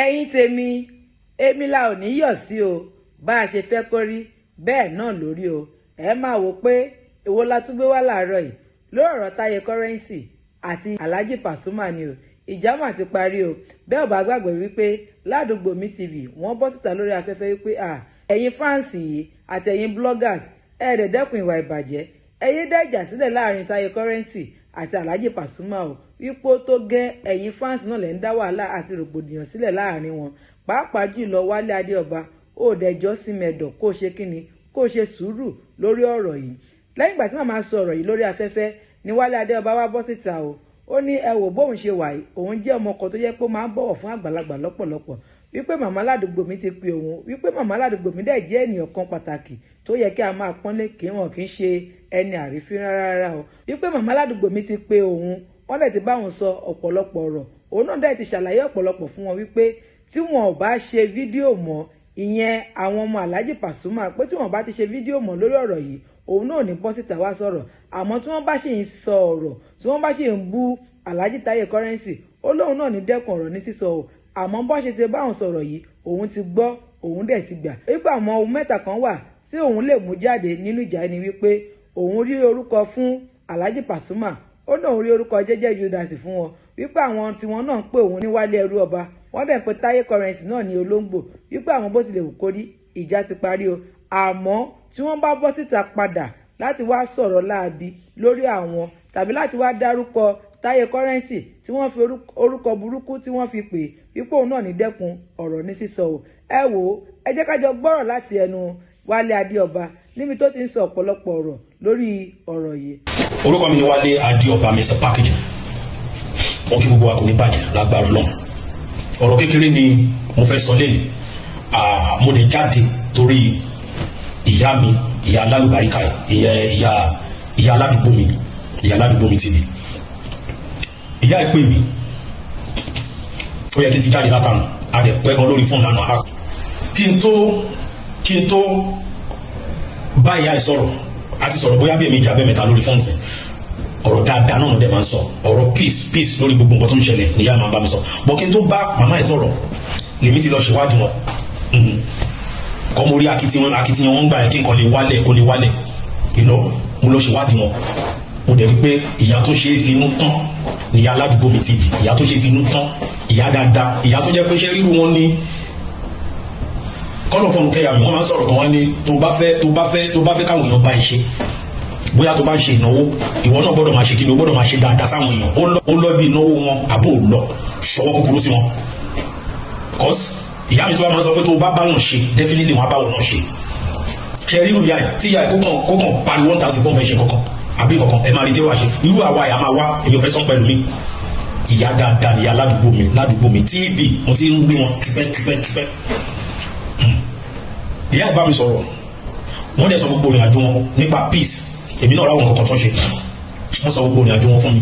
ẹ̀yin tèmi èmi la ò ní yọ̀ sí o bá a ṣe fẹ́ kó rí bẹ́ẹ̀ náà lórí o ẹ máa wò pé èwo la tún gbé wá láàárọ̀ yìí lórí ọ̀rọ̀ Táyé Currency àti Alhaji Pasuma ni o ìjà mà ti parí o bẹ́ẹ̀ ò bá gbàgbé wípé ládùúgbò mi TV wọ́n bọ́ síta lórí afẹ́fẹ́ wípé ẹ̀yin fáǹsì yìí àti ẹ̀yin bloggers ẹ̀ẹ́dẹ̀ dẹ́kun ìwà ìbàjẹ́ ẹ yé dá ìjà sílẹ̀ láàrin Táyé Currency àti Alhaji Pasuma o wípé ó tó gẹ́ ẹ̀yin fáǹsì náà lẹ́ ń dá wàhálà àti rògbòdìyàn sílẹ̀ láàrin wọn pàápàá jùlọ Wálé Adéọba ó dẹjọ́ sí mẹ́dọ̀ kó ṣe kíni kó ṣe sùúrù lórí ọ̀rọ̀ yìí lẹ́yìn ìgbà tí màmá sọ ọ̀rọ̀ yìí lórí afẹ́fẹ́ ni Wálé Adéọba wá bọ́ síta o ó ní ẹ wò bóun ṣe wà yìí òun jẹ́ ọmọ kan tó yẹ pé ó máa ń bọ̀wọ̀ fún àgbàlagbà lọ́pọ̀lọpọ̀ wípé màmá ládùúgbò mi ti pe òun wípé màmá ládùúgbò mi dẹ̀ jẹ́ ènìyàn kan pàtàkì tó yẹ kí a máa pọ́nlé kí wọn kì í ṣe ẹni àrífín rárá o wípé màmá ládùúgbò mi ti pe òun wọ́n dẹ̀ ti bá òun sọ ọ̀pọ̀lọpọ̀ ọ̀rọ̀ òun náà dẹ̀ ti ṣàlàyé ọ̀pọ̀lọpọ̀ fún wọn wípé tí wọn ò bá ṣe fídíò mọ́ ìyẹn àwọn ọmọ Alhaji Pasuma pé tí wọn bá ti ṣe fídíò mọ́ lórí ọ̀rọ̀ yìí òun náà ní bọ́ síta wá sọ̀rọ̀ àmọ́ tí wọ́n bá ṣe ń sọ ọ̀rọ̀ tí wọ́n bá ṣe ń bú Alhaji Táyé Currency ó lóun náà ní dẹ́kun ọ̀rọ̀ ní sísọ o àmọ́ bọ́ ṣe ti bá òun sọ̀rọ̀ yìí òun ti gbọ́ òun dẹ̀ ti gbà wípé àwọn ohun mẹ́ta kan wà tí òun lè mú jáde nínú ìjà ni wípé òun rí orúkọ fún Alhaji Pasuma ó náà rí orúkọ jẹ́jẹ́ Judas fún wọn wípé àwọn tiwọn náà ń pè òun ní Wálé ẹrú ọba wọ́n dẹ̀ pé Táyé Currency náà ní olóńgbò wípé àwọn bó tilẹ̀ wù kórí ìjà ti parí o àmọ́ tí wọ́n bá bọ́ síta padà láti wá sọ̀rọ̀ láabi lórí àwọn tàbí láti wá dárúkọ Táyé Currency tí wọ́n fi orúkọ burúkú tí wọ́n fi pè wípé òun náà ní dẹ́kun ọ̀rọ̀ ní sísọ o ẹ wò ó ẹ jẹ́ ká jọ gbọ́rọ̀ láti ẹnu Wálé Adéọba níbi tó ti ń sọ ọ̀pọ̀lọpọ̀ ọ̀rọ̀ lórí ọ̀rọ̀ yìí. Orúkọ mi ni Wálé Adéọba Mr. Packaging wọn kí gbogbo wa kò ní bàjẹ́ lágbára Ọlọ́run ọ̀rọ̀ kékeré ni mo fẹ́ sọ lẹ́nu mo lè jáde torí ìyá mi ìyá alálùbáríkà ìyá aládùúgbò mi TV ìyá ẹ pè mí ó yẹ kí n ti jáde látànà a dẹ̀ pẹ́ gan lórí fóònù lánàá ha kí n tó bá ìyá ẹ sọ̀rọ̀ a ti sọ̀rọ̀ bóyá bí èmi ìjà bẹ́ẹ̀ mẹ́ta lórí fóònù sìn ọ̀rọ̀ dáadáa náà dẹ̀ máa ń sọ ọ̀rọ̀ peace lórí gbogbo nǹkan tó ń ṣẹlẹ̀ níyà máa bá mi sọ bọ́ kí n tó bá màmá ẹ sọ̀rọ̀ lèmi ti lọ ṣèwádìí wọn kọ́ mo rí akitiyan wọn gbà yẹn kí nǹkan lè wálẹ̀ mo lọ ṣèwádìí wọn mo dẹ̀ rí pé ìyá tó ṣe é finú tán ìyá aládùúgbò mi TV ìyá tó ṣe finú tán ìyá dáadáa ìyá tó jẹ́ pé ṣé ríru wọn ní kọ́nà fọ́nù kẹ́yà mi wọ́n máa ń sọ̀rọ̀ kan wá ní tó bá fẹ́ káwọn èèyàn bá ẹ ṣe bóyá tó bá ń ṣe ìnáwó ìwọ náà gbọ́dọ̀ máa ṣe kí ni o gbọ́dọ̀ máa ṣe dáadáa sáwọn èèyàn ó lọ bí ìnáwó wọn àbó ò lọ ṣọwọ́ kúkúrú sí wọn cause ìyá mi tó wá máa ń sọ pé tó bá wọn ṣe definitely wọn á bá wọn ṣe ṣe ríru ìyá yìí tí ìyá yìí kó kàn pariwo 1,000 fún fẹ́ ṣe kankan àbí kankan ẹ máa rí tí ó wá ṣe irú àwa ìyá máa wá èmi ò fẹ́ sọ́n pẹ̀lú mi ìyá dáadáa ìyá ládùúgbò mi TV mo ti ń gbé wọn tipẹ́ ìyá ìbá mi sọ̀rọ̀ wọ́n dẹ̀ sọ gbogbo ìrìn àjò wọn nípa peace èmi náà ráwọn kankan tó ń ṣe wọ́n sọ gbogbo ìrìn àjò wọn fún mi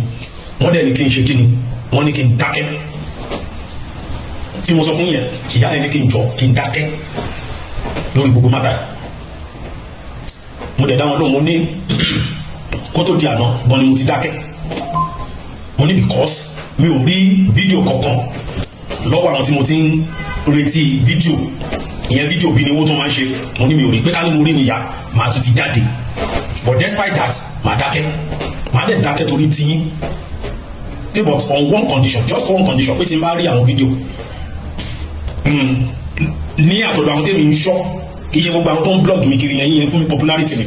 wọ́n dẹ̀ ní kí n ṣe kí ni wọ́n ní kí n dákẹ́ tí mo sọ fún yẹn ìyá yẹn ní kí n jọ kí n dákẹ́ lórí gbogbo mátà mo dẹ̀ dá wọn lóhùn mo ní kó tó di àná bọ́n ni mo ti dákẹ́ mo ní because mi ò rí fídíò kankan lọ́wọ́ àwọn tí mo ti ń retí fídíò ìyẹn fídíò bí ni owó tó máa ń ṣe mo ní mi ò rí pé ká ní mo rí ni ìyá màá tún ti jáde but despite that màá dẹ̀ dákẹ́ torí tiyín but on one condition just one condition pé tí n bá rí àwọn fídíò ní àtọ̀dọ̀ àwọn tèmi ń ṣọ́ kì í ṣe gbogbo àwọn tó ń blog mi kiri yẹn fún mi popularity mi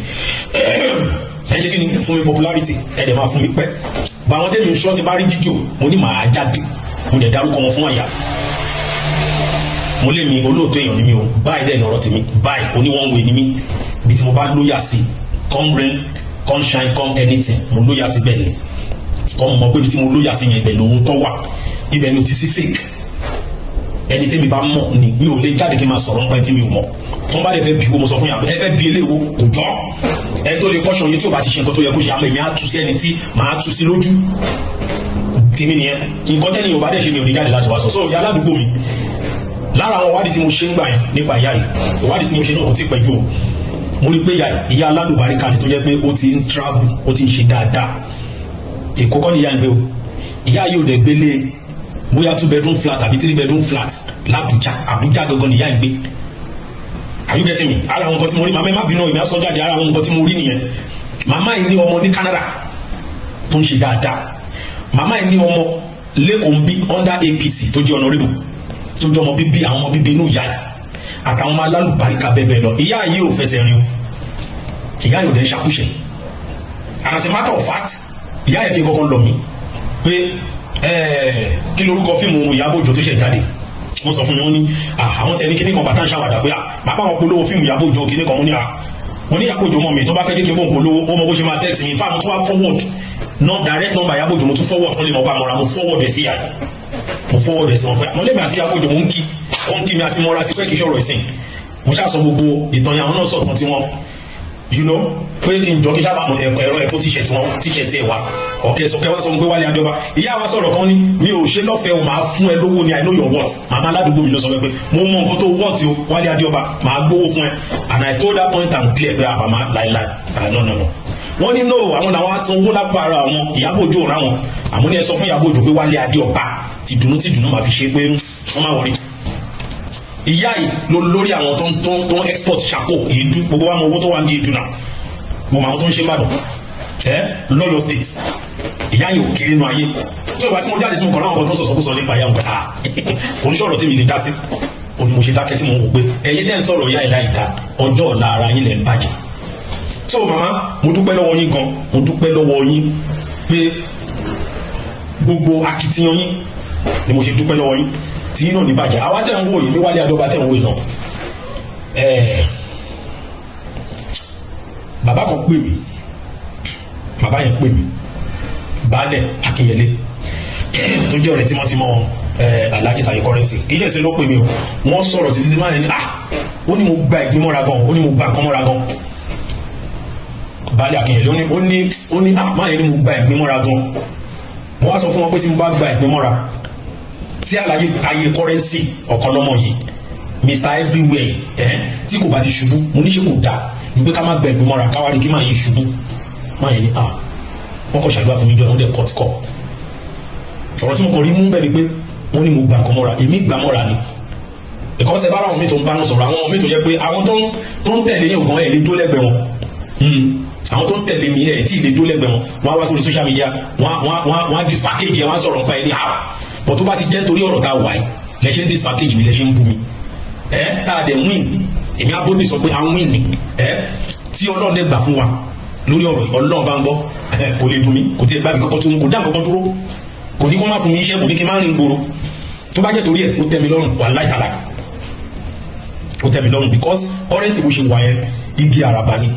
ẹ ṣe kí ni fún mi popularity ẹ dẹ̀ máa fún mi pẹ́ bá àwọn tèmi ń ṣọ́ ti bá rí fídíò mo ní màá jáde mo dẹ̀ dárúkọ wọn fún àyà mo lé mi olóòótọ́ èèyàn ni mi o báyìí dẹ̀ ní ọ̀rọ̀ tèmi báyìí oní one way ni mi bí tí mo bá lóyà sí come rain come shine come anything mo lóyà sí bẹ́ẹ̀ ni kọ́ mo mọ̀ pé bí tí mo lóyà sí yẹn ibẹ̀ lòun tọ́ wà ibẹ̀ ni o ti sí fake ẹni tí mi bá mọ̀ ni mi ò lè jáde kí n máa sọ̀rọ̀ nípa ẹni tí mi ò mọ̀ tó ń bá lè fẹ́ bí wo mo sọ fún yàrá ẹ fẹ́ bí eléwo kò jọ́ ẹni tó lè kọ́ṣọ́ yín tí ò bá ti ṣe nǹkan tó yẹ kó ṣe àmọ́ èmi á tú sí ẹni tí màá tú sí lójú tèmi nìyẹn nǹkan tẹ́ni ò bá dẹ̀ ṣe mi ò ní jáde láti wá sọ so ìyá aládùúgbò mi lára àwọn ìwádìí tí mo ṣe ń gbà yẹn nípa ìyá yìí ìwádìí tí mo ṣe náà kò tí pẹ́ jù o mo rí pé ìyá alálùbáríkà ni tó jẹ́ pé ó ti ń travel ó ti ń ṣe dáadáa èkó kọ́ ni ìyá ń gbé o ìyá yìí ò dẹ̀ gbélé bóyá 2 bedroom flat àbí 3 bedroom flat l'Abuja. Abuja gangan nìyá ẹ̀ gbé. Are you getting me? Ara àwọn nǹkan tí mo rí, màmá ẹ má bínú ìmọ̀ sọ jáde, ara àwọn nǹkan tí mo rí nìyẹn. Màmá ẹ ní ọmọ ní Canada tó ń ṣe dáadáa. Màmá ẹ ní ọmọ lẹ́kọ̀ọ́ bí under APC tó jẹ́ honorable, tó jẹ́ ọmọ bíbí àwọn ọmọ bíbí inú ìyá ẹ̀ àtàwọn ọmọ alálùbáríkà bẹ́ẹ̀ lọ. Ìyá yìí ò fẹsẹ̀ rin o, ìyá yìí ò dẹ̀ ṣàkúṣe. And as a matter of fact, ìyá ẹ̀ fi kọ́kọ́ lọ mí pé kí lorúkọ fíìmù Ìyábọ̀ Òjó tó ṣe jáde. Wọ́n sọ fún mi, wọ́n ní àwọn tẹ̀lé kíní kan bàtà ń ṣàwàdà pé bàbá wọn polówó fíìmù Ìyábọ̀ Òjó kíní kan, wọ́n ní Ìyábọ̀ Òjó mọ̀ mi tó bá fẹ́ kí n bó ń polówó ó mọ bó ṣe máa text mi, fáwọn tó wá forward direct number Ìyábọ̀ Òjó mo tún forward wọ́n lè mọ̀ bá mọ́ra, mo forward ẹ̀ sí ìyá mo forward ẹ̀ sí wọn pé àwọn lèmi àti Ìyábọ̀ Òjó mo ń kí mi àti mọ́ra ti pẹ́ kí sọ̀rọ̀ ìsìn. Mo ṣàṣọ gbogbo ìtàn yàwọn náà sọ̀tàn tí wọ́n you know pé kí n jọ kí sábà mọ ẹ̀rọ ẹ̀kọ́ t-shirt ẹ̀ wá ọ̀kẹ́ sọ pé wá sọ pé Wálé Adéọba ìyá wa sọ̀rọ̀ kan ní mi ò ṣe lọ́fẹ̀ẹ́ o máa fún ẹ lówó ni I know your worth. Màmá aládùúgbò mi ló sọ pé mo mọ nǹkan tó worth o Wálé Adéọba máa gbówó fún ẹ, and I told that point and clear pé àbàmá láìláì no wọ́n ní no àwọn làwọn asan owó lápá ara àwọn Ìyábọ̀ Òjó ọ̀rá wọn àmọ́ ní ẹ sọ fún Ìyábọ̀ Òjó pé Wálé Adéọba tìdùnnú máa fi ṣe pé wọ́n máa wọlé. Ìyá yìí ló lórí àwọn tó ń export ṣàkó èédú, gbogbo wa mọ owó tó wà ní èédú náà, mo mọ àwọn tó ń ṣe Ìbàdàn lọ́yọ̀ state. Ìyá yìí ò kéré nínú ayé tí ìgbà tí mo jáde tí mo kọ̀ láwọn kan tó sọ̀sọ̀ kó sọ nípa ìyá òun kò ní sọ̀rọ̀ tí mi lè dá sí, òní mo ṣe dákẹ́ tí mo wò pé ẹ̀yin tẹ́ ń sọ̀rọ̀ ìyá ìlà ìta ọjọ́ ọ̀la ara yín lẹ́ ń bàjẹ́. So màmá mo dúpẹ́ lọ́wọ́ yín gan, mo dúpẹ́ lọ́wọ́ yín pé gbogbo akitiyan yín ni mo ṣe dúpẹ́ lọ́wọ́ yín tí yín náà ní bàjẹ́. Àwa tẹ̀ ń wò yìí ní Wálé Adéọba tẹ̀ ń wò yìí náà bàbá kan pè mí, bàbá yẹn pè mí Baálẹ̀ Akínyẹlé tó jẹ́ ọ̀rẹ́ tímọ́tímọ́ Alhaji Taye Currency, kì í ṣe ṣe ló pè mí o, wọ́n sọ̀rọ̀ títí tí máa ní ó ní mo gba ìgbín mọ́ra gan, ó ní mo gba nǹkan mọ́ra gan. Baálẹ̀ Akínyẹlé ó ní máa yẹn ní mo gba ìgbín mọ́ra gan. Mo wá sọ fún wọn pé tí mo bá gba ìgbín mọ́ra tí Alhaji Taye Currency ọ̀kan lọ́mọ yìí Mr Everywhere tí kò bá ti ṣubú, mo ní ṣe kò dáa ju pé ká má gba ìgbín mọ́ra káwárí kí máa yí ṣubú. Máa yẹn ní wọ́n kọ́ ṣàdúrà fún mi jọ wọ́n dẹ̀ kọ́ ti kọ́. Ọ̀rọ̀ tí mo kàn rí mú bẹ́ẹ̀ ni pé wọ́n ní mo gba nǹkan mọ́ra, èmi gbà mọ́ra ni. Ìkọ́sẹ̀ bá àwọn mi tó ń bá wọn sọ̀rọ̀, àwọn mi tó yẹ pé àwọn tó ń tẹ̀lé yẹn gan ẹ̀ lè dó lẹ́gbẹ̀ẹ́ wọn. Àwọn tó ń tẹ̀lé mi ẹ̀ tí ì lè dó lẹ́gbẹ̀ẹ́ wọn, wọ́n á wá sórí social media, wọ́n á dispackage ẹ̀, wọ́n á sọ̀rọ̀ nípa ẹ̀ ní àwọn. Bọ̀ tó bá ti jẹ́ torí ọ̀rọ̀ tá a wà yìí lẹ́ṣẹ̀ ń dispackage mi, lẹ́ṣẹ̀ ń bú mi. Tá a dẹ̀ win, èmi abóni sọ pé a win ni. Tí Ọlọ́run dẹ̀ gbà fún wa lórí ọ̀rọ̀ Ọlọ́run bá ń gbọ́ kò lè dùn mí, kò tí ẹ gbá mi kọ́kọ́ tún kò dá nǹkan dúró, kò ní kó má fún mi iṣẹ́, kò ní kí n má rìn gbòòrò. Tó bá jẹ́ torí ẹ̀ ó tẹ́ mi lọ́rùn, wallahi ta'ala ó tẹ́ mi lọ́rùn, because Currency bó ṣe wà yẹn igi àràbà ni.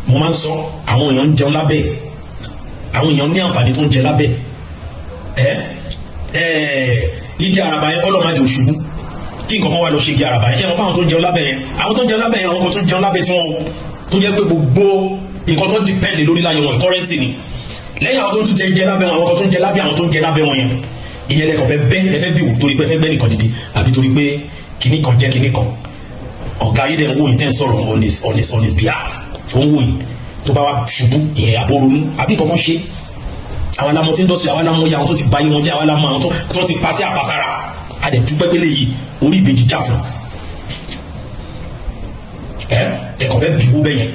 Mo máa ń sọ àwọn èèyàn ń jẹun lábẹ́, àwọn èèyàn ní àǹfààní tó ń jẹ lábẹ́ igi àràbà yẹn kọ́lọ́ má jẹ òṣùbù kí nǹkan kan wá lọ ṣe igi àràbà yẹn. Ṣé àwọn tó ń jẹun lábẹ́ yẹn, àwọn tó ń jẹun lábẹ́ yẹn, àwọn kan tó ń jẹun lábẹ́ tí wọ́n tó jẹ́ pé gbogbo nǹkan tó depend lórí láyé wọn Currency ni. Lẹ́yìn àwọn tó ń tún jẹ lábẹ́ wọn, àwọn kan tó ń jẹ lábẹ́ àwọn tó ń jẹ lábẹ́ wọn yẹn, ìyẹn lẹ́kọ̀ọ́ fẹ́ bẹ́ ẹ fẹ́ bí wò torí pé fẹ́ bẹ́ nìkan dìde àbí torí pé kinní kan jẹ́ kinní kan. Ọ̀gá ayé dẹ̀ ń wò yìí tẹ́ ń sọ̀rọ̀ on his behalf, ó ń wò yìí tó bá wá ṣubú ìyẹn àbóronú àbí kankan ṣe. Àwọn alamọ tí ń dọ́sí, àwọn alamọ ya àwọn tó ti báyé wọn jẹ́, àwọn alamọ àwọn tó ti pa sí àpasára. A dẹ̀ dúpẹ́ pélé yìí orí ìbejì jà fún ẹ̀kọ́ fẹ́ bí wó bẹ́yẹn.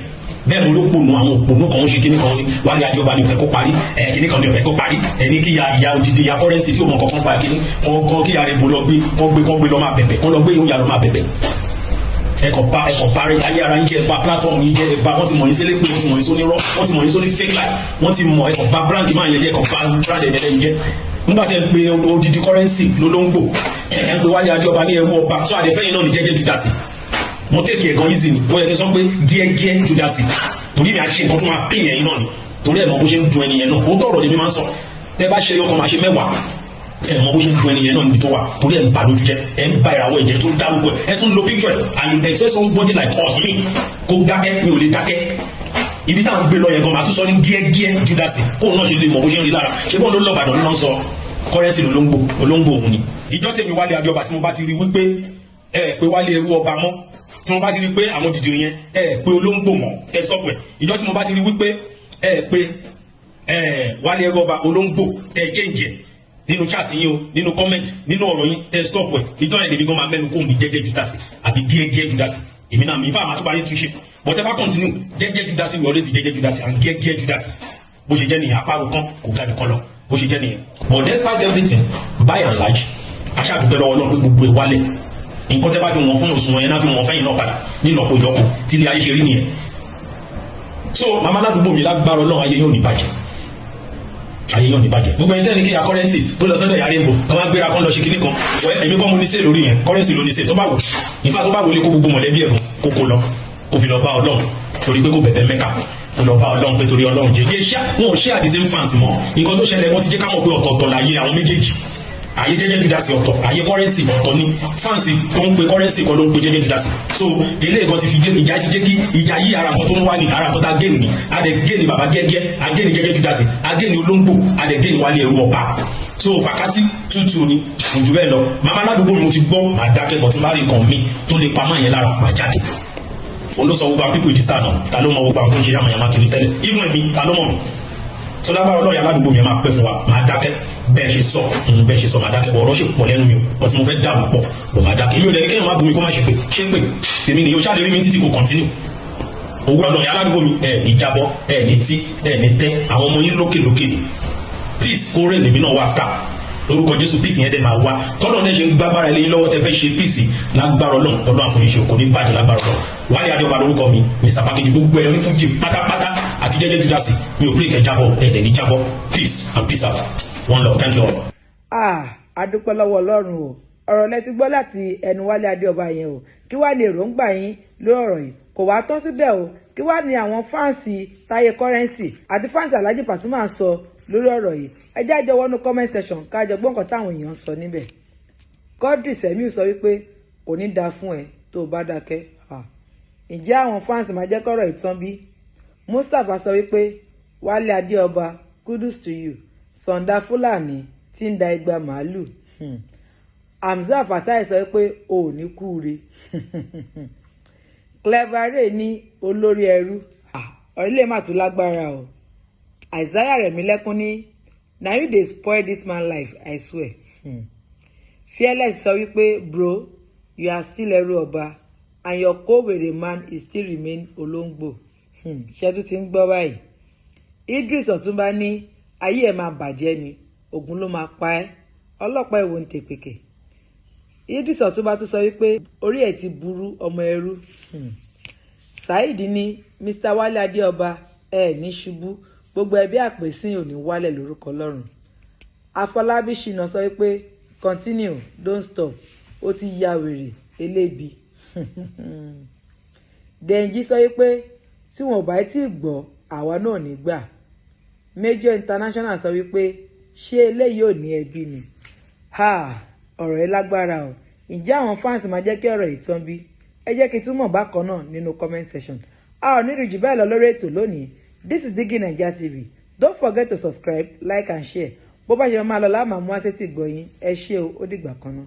Bẹ́ẹ̀ mo ló pònú àwọn òpònú kan ń ṣe kíní kan ní Wálé Adéọba ni ò fẹ́ kó parí, kíní kan ni ò fẹ́ kó parí, ẹni kí ìyá òdìdí ìyá Currency tí ò mọ kankan pa kíní kan kí ìyá rẹ̀ bò lọ gbé lọ máa bẹ̀bẹ̀, kán lọ gbé ìyá lọ máa bẹ̀bẹ̀. Ẹ̀kọ́ parí ayé ara yín jẹ́, ẹ̀pa platform yín jẹ́, ẹ̀pa wọ́n ti mọ̀ yín sílé pé wọ́n ti mọ̀ yín sóní rọ́, wọ́n ti mọ̀ yín sóní fake life, wọ́n ti mọ̀ ẹ̀kọ́ bá brand máa yẹn jẹ́, ẹ̀kọ́ bá brand ẹ̀dẹ̀ yẹn jẹ́. Nígbà tẹ́ ń pe odidi Currency lólóńgbò, ẹ̀ ń pe Wálé Adéọba ní ẹrú ọba, so àdẹ́fẹ́yìn náà ní jẹ́jẹ́ Júdásì. Mo tẹ́kì ẹ̀gan easy ni, ó yẹ kí n sọ pé gíẹ́gíẹ́ Júdásì torí mi à ṣe nǹkan tó máa pín yẹn náà ni, torí ẹ̀ mọ bó ṣe ń dun ẹni yẹn náà, ó tọ̀rọ̀ ni mi máa ń sọ. Tẹ́ bá ṣe yọkàn máa ṣe 10, ẹ̀ mọ bó ṣe ń dun ẹni yẹn náà níbi tó wà, torí ẹ̀ ń bà lójú jẹ́, ẹ̀ ń bà ìràwọ̀ ẹ̀jẹ̀ tó dárúkọ ẹ̀ tún lo picture and you expect somebody like us me kó dákẹ́, mi ò lè dákẹ́. Ibi táwọn gbé lọ yẹn gan máa tún sọ ní gíẹ́gíẹ́ Júdásì kóun náà ṣe lè mọ bó ṣe ń rí lára, ṣé bọ́ọ̀ ló lọ́bàdàn ló ń sọ Currency olóńgbò òun ni. Ìjọ tèmi Wálé Adéọba tí mo bá ti rí wípé pé Wálé ẹrú ọba mọ́, tí mo bá ti rí pé àwọn dìdìrín yẹn pé olóńgbò mọ́ tẹ́sọ́pù ẹ̀, ìjọ tí mo bá ti rí wípé pé Wálé ẹrú ọba olóńgbò tẹ́ jẹ́ǹjẹ́, nínú chat yín o nínú comment nínú ọ̀rọ̀ yín tẹ́ stop ẹ̀ ìjọ ẹ̀ lèmi gan máa mẹ́nu kó mi jẹ́jẹ́ Júdásì àbí gẹ́gẹ́ Júdásì èmi náà mi ìfá àmà tó bá yé túnṣe but ẹ bá continue jẹ́jẹ́ Júdásì will always be jẹ́jẹ́ Júdásì and gẹ́gẹ́ Júdásì bó ṣe jẹ́ nìyẹn àparò kan kò ga jù kan lọ bó ṣe jẹ́ nìyẹn. But despite everything by and large aṣáàdúpẹ́ lọ́wọ́ náà pé gbogbo ẹ̀ wálẹ̀ nǹkan tẹ́ bá fi wọ́n fún òsùn ẹ̀ náà fi wọ́n fẹ́yìn náà padà nílọ́pọ̀ ìlọ́pọ̀ tí ilé ayé ṣe rí nìyẹn. So màmá aládùúgbò mi lágbára Ọlọ́run ayé yóò ní bàjẹ́ ayé yóò ní bàjẹ́ gbogbo ẹni tẹ́ni kí ya kọ́rẹ́nsì tó lọ sọ́dọ̀ ìyá rainbow tó máa gbéra kan lọ ṣe kíní kan èmi kọ́ mo ní sè lórí yẹn kọ́rẹ́nsì ló ní sè tó bá wù ìfà tó bá wọlé kó gbogbo mọ̀lẹ́bí ẹ̀rọ kókó lọ kó fi lọ bá Ọlọ́run torí pé kó bẹ̀bẹ̀ Mẹ́kà kó lọ bá Ọlọ́run pé torí Ọlọ́run jẹ́ wọn ò ṣe àdìsẹ́ fans mọ́ nǹkan tó ṣẹlẹ̀ wọ́n ti jẹ́ ká mọ̀ pé ọ̀tọ̀ọ̀tọ̀ láyé àwọn méjèèjì ayé jẹ́jẹ́ Júdásì ọ̀tọ̀ ayé kọ́rẹ́nsì ọ̀tọ̀ ni fáǹsì tó ń pe kọ́rẹ́nsì kan ló ń pe jẹ́jẹ́ Júdásì so eléyìí kan ti fi ìjà ti jẹ́ kí ìjà yí ara nǹkan tó ń wá ní ara nǹkan tá a gé ni adẹ gé ni bàbá gẹ́gẹ́ agé ni jẹ́jẹ́ Júdásì agé ni olóńgbò adẹ gé ni wálé ẹrú ọba so fàkátì tútù ni ojú bẹ́ẹ̀ lọ màmá aládùúgbò mi mo ti gbọ́ àdákẹ́ bọ̀ tí má rí nǹkan mi tó lè pamọ́ yẹn lára má jáde òun ló sọ gbogbo àwọn pípò ìdísítà náà ta ló mọ gbogbo àwọn tó ń ṣe àmàyàmá kiri tẹ́lẹ̀ even mi ta ló mọ̀ mi so lágbára Ọlọ́run aládùúgbò mi máa pẹ́ fún wa máa dákẹ́ bẹ́ẹ̀ ṣe sọ máa dákẹ́ ọ̀rọ̀ ṣe pọ̀ lẹ́nu mi o tí mo fẹ́ dáàbò pọ̀ bọ̀ máa dákẹ́ mi ò lẹ́ni kéèyàn má bu mi kó má ṣe pé tèmi nìyí o ṣáà lè rí mi títí kò kọ́ntínú owó Ọlọ́run aládùúgbò mi ẹ̀ ní jábọ́ ẹ̀ ní tí ẹ̀ ní tẹ́ àwọn ọmọ yín lókè peace kó rẹ̀ lèmi náà wá after lórúkọ Jésù peace yẹn dẹ̀ máa wá tọ́lọ́ náà ṣe ń gbágbára ilé lọ́wọ́ tẹ́ fẹ́ ṣe peace lágbára Ọlọ́run àfọyíṣe kò ní bàjẹ́ lágbára Ọlọ́run Wálé Adéọba lórúkọ mi Mr. Package gbogbo ẹ̀ ní Fuji pátápátá àti jẹ́jẹ́ Júdásì mi ò pé kẹ́ jábọ̀ ẹ̀ẹ́dẹ̀ ní jábọ̀ peace and peace out one love thank you all. adúpẹ́ lọ́wọ́ Ọlọ́run o ọ̀rọ̀ lẹ ti gbọ́ láti ẹnu Wálé Adéọba yẹn o kí wá ní èròǹgbà yín lórí ọ̀rọ̀ yìí kò wá tán síbẹ̀ o kí wá ní àwọn fáǹsì Táyé Currency àti fáǹsì Alhaji Pasuma sọ lórí ọ̀rọ̀ yìí ẹ jẹ́ àjọ wọnú comment section kájọ gbọ́ nǹkan táwọn èèyàn sọ níbẹ̀. Godry Semiu sọ wípé kò ní dáa fún ẹ tó o bá dákẹ́ ǹjẹ́ àwọn fáǹsì máa jẹ́ kọ́rọ̀ ìtàn bí? Mustapha sọ wípé Wálé Adéọba kudos to you Sàndá Fúlàní tí ń da igba màálù Hamzat Fatai sọ pé o ò ní kúure Clever ní olórí ẹrú ọ̀rílẹ̀ má tún lágbára o Isaiah Rẹ̀mílẹ́kún ní na you dey spoil this man life I swear Fearless sọ wípé bro you are still ẹrú ọba and your co-were man is still remain olóńgbò ṣẹ́tú ti ń gbọ́ báyìí Idris Ọ̀túnba ní ayé ẹ̀ máa bàjẹ́ ni ogun ló máa pa ẹ́ ọlọ́pàá èwo ń tèpèkè Idris Ọ̀túnba tún sọ wípé orí ẹ̀ ti burú ọmọ ẹrú Saheed ní Mr. Wálé Adéọba ẹ ní ṣubú gbogbo ẹbí àpèsìn ò ní wálẹ̀ lórúkọ Ọlọ́run Afọlábí Ṣínà sọ wípé continue don't stop ó ti ya wèrè elébi Dènjí sọ wípé tí wọn ò bá tí ì gbọ́ àwa náà ní gbà Major International sọ wípé ṣé eléyìí ò ní ẹbí ni ọ̀rọ̀ ẹ lágbára o ǹjẹ́ àwọn fans máa jẹ́ kí ọ̀rọ̀ ìtàn bí ẹ jẹ́ kí túmọ̀ bákan náà nínú comment section a ò ní rí jù bẹ́ẹ̀ lọ lórí ètò lónìí this is DIGINAIJA TV don't forget to subscribe like and share bó bá ṣe máa lọ láàmú àmú àṣetì gbọ̀yìn ẹ ṣé o ó dìgbà kan náà.